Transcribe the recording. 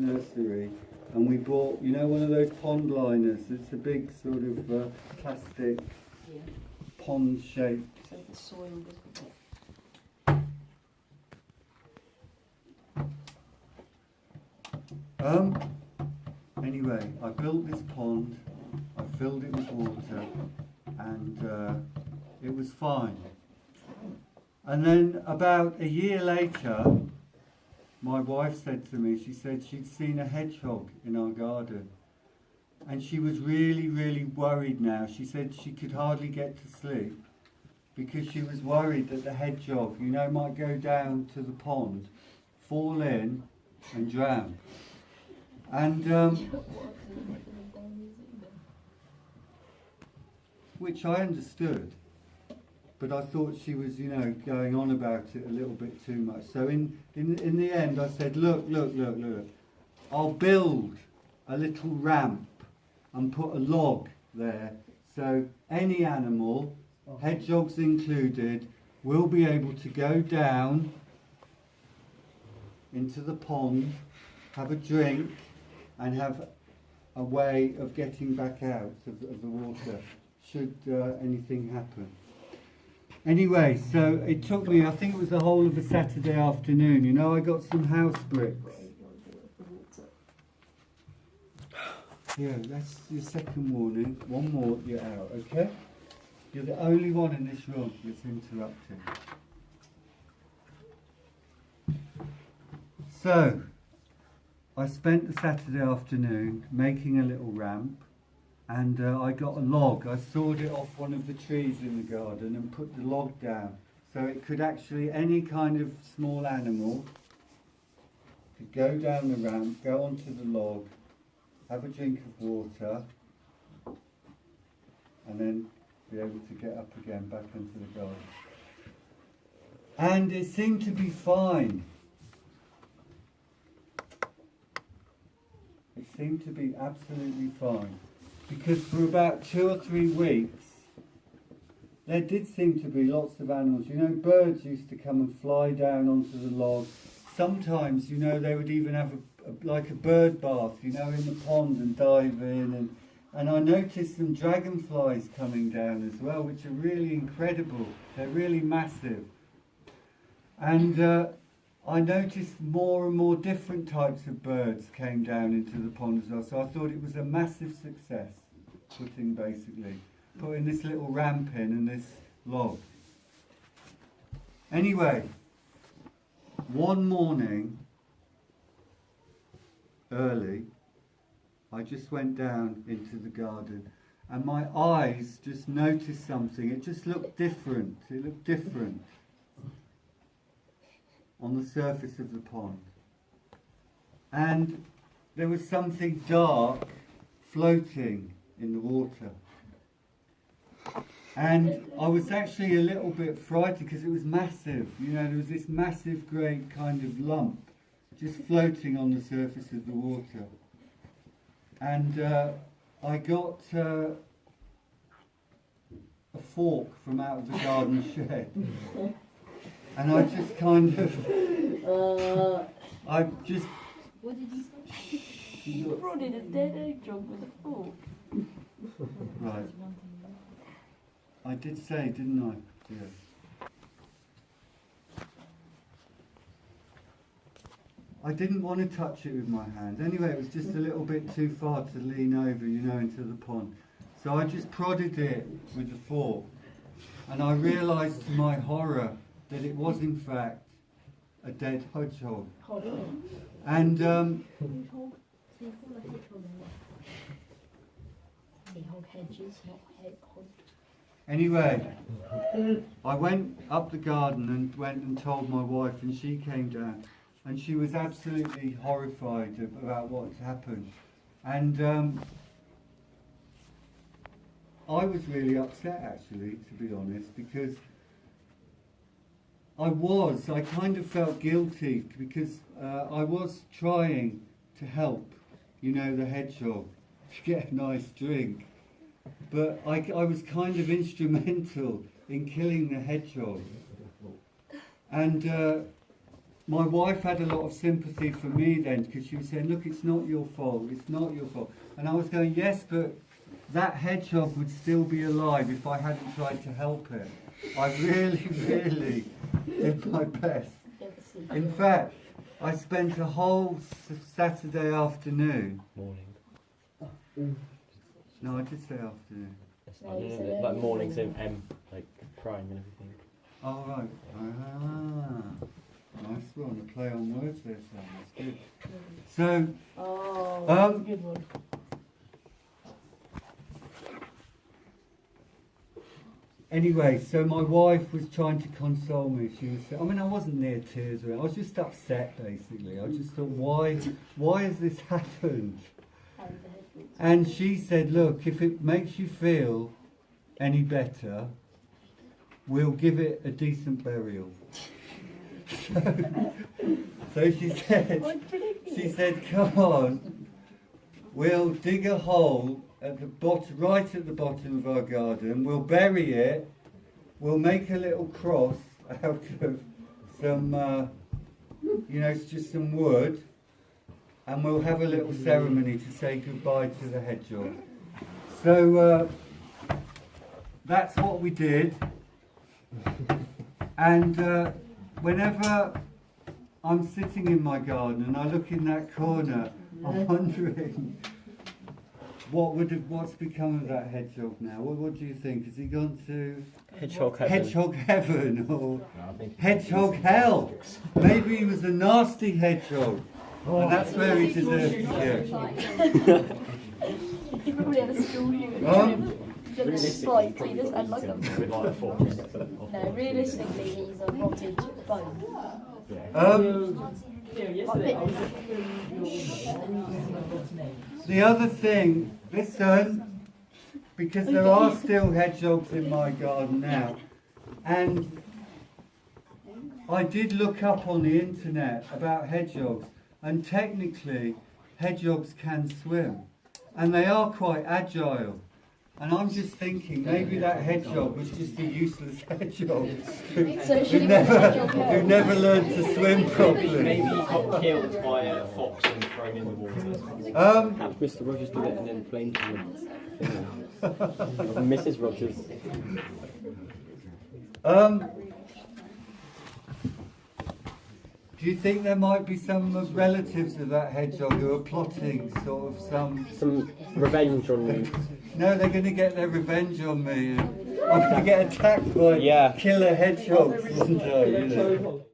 nursery, and we bought, you know, one of those pond liners. It's a big sort of plastic pond shape. So the soil doesn't get. Anyway, I built this pond, I filled it with water, and it was fine. And then about a year later, my wife said to me, she said she'd seen a hedgehog in our garden. And she was really, really worried now. She said she could hardly get to sleep because she was worried that the hedgehog, you know, might go down to the pond, fall in and drown. And which I understood, but I thought she was, you know, going on about it a little bit too much. So in the end I said, look, I'll build a little ramp and put a log there, so any animal, hedgehogs included, will be able to go down into the pond, have a drink, and have a way of getting back out of the water should anything happen. Anyway, so it took me, I think it was the whole of a Saturday afternoon. You know, I got some house bricks. Yeah, that's your second warning. One more, you're out, okay? You're the only one in this room that's interrupting. So, I spent the Saturday afternoon making a little ramp, and I got a log. I sawed it off one of the trees in the garden and put the log down, so it could actually, any kind of small animal could go down the ramp, go onto the log, have a drink of water, and then be able to get up again back into the garden. And it seemed to be fine. It seemed to be absolutely fine, because for about 2 or 3 weeks there did seem to be lots of animals. You know, birds used to come and fly down onto the log. Sometimes, you know, they would even have like a bird bath, you know, in the pond and dive in. And I noticed some dragonflies coming down as well, which are really incredible. They're really massive. And I noticed more and more different types of birds came down into the pond as well. So I thought it was a massive success, putting this little ramp in and this log. Anyway, one morning, early, I just went down into the garden and my eyes just noticed something. It just looked different. It looked different on the surface of the pond. And there was something dark floating in the water. And I was actually a little bit frightened because it was massive. You know, there was this massive grey kind of lump just floating on the surface of the water. And I got a fork from out of the garden shed. And I just kind of, I just... What did you say? You prodded a dead hedgehog with a fork. Right. I did say, didn't I? Yeah. I didn't want to touch it with my hand. Anyway, it was just a little bit too far to lean over, you know, into the pond. So I just prodded it with the fork. And I realised to my horror that it was in fact a dead hedgehog. And Hedgehog hedges, not hedgehog. Anyway, I went up the garden and went and told my wife, and she came down, and she was absolutely horrified about what had happened. And I was really upset, actually, to be honest, because I kind of felt guilty because I was trying to help, you know, the hedgehog to get a nice drink. But I was kind of instrumental in killing the hedgehog. And my wife had a lot of sympathy for me then, because she was saying, look, it's not your fault, it's not your fault. And I was going, yes, but that hedgehog would still be alive if I hadn't tried to help it. I really, really did my best. In fact, I spent a whole Saturday afternoon. Morning. No, I did say afternoon. No, you said Like early mornings morning. and like crying and everything. Oh, right. Nice one. A play on words there, Sam. That's good. So, Oh, that's a good one. anyway, so my wife was trying to console me. She was, I mean, I wasn't near tears. I was just upset, basically. I just thought, why has this happened? And she said, look, if it makes you feel any better, we'll give it a decent burial. So she said, come on, we'll dig a hole at the bottom, right at the bottom of our garden. We'll bury it. We'll make a little cross out of some, it's just some wood, and we'll have a little ceremony to say goodbye to the hedgehog. So that's what we did. And whenever I'm sitting in my garden and I look in that corner, I'm wondering what's become of that hedgehog now. What do you think? Has he gone to Hedgehog heaven. hedgehog heaven or No, I think hedgehog hell? Maybe he was a nasty hedgehog, and that's where he deserved to go. He probably had a school unit. Done a spike, he just had like a... with like a fork. No, realistically, he's a rotted bone. The other thing, listen, because there are still hedgehogs in my garden now, and I did look up on the internet about hedgehogs, and technically hedgehogs can swim, and they are quite agile. And I'm just thinking, maybe that hedgehog was just a useless hedgehog who never learned to swim properly. Maybe he got killed by a fox and thrown in the water. Have Mr. Rogers do it and then blame him. Mrs. Rogers. Do you think there might be some relatives of that hedgehog who are plotting sort of Some revenge on you. No, they're going to get their revenge on me. I'm going to get attacked by Yeah. killer hedgehogs one day, you know.